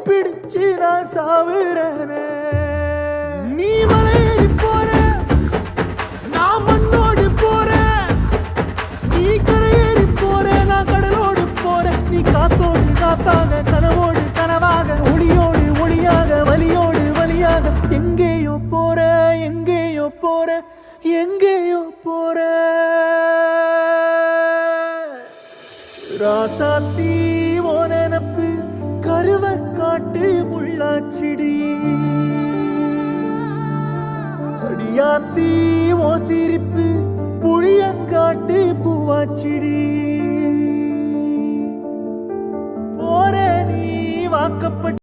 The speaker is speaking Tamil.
பிடிச்சு நான் சாவுறேனே. நீ மலையேறி போற, நான் மண்ணோடு போறேன். நீ கரையேறி போற, நான் கடலோடு போறேன். நீ காத்தோடு காத்தாக, கனவோடு கனவாக, ஒளியோடு ஒளியாக, வலியோடு வலியாக, எங்கேயோ போற, எங்கேயோ போற, எங்கேயோ போற. ராசாத்தி ஓ நினப்பு கருவ காட்டு முள்ளாச்சிடி. அடியாத்தி ஓ சிரிப்பு புளியங்காட்டு பூவாச்சிடி. போற நீ வாக்கப்பட்ட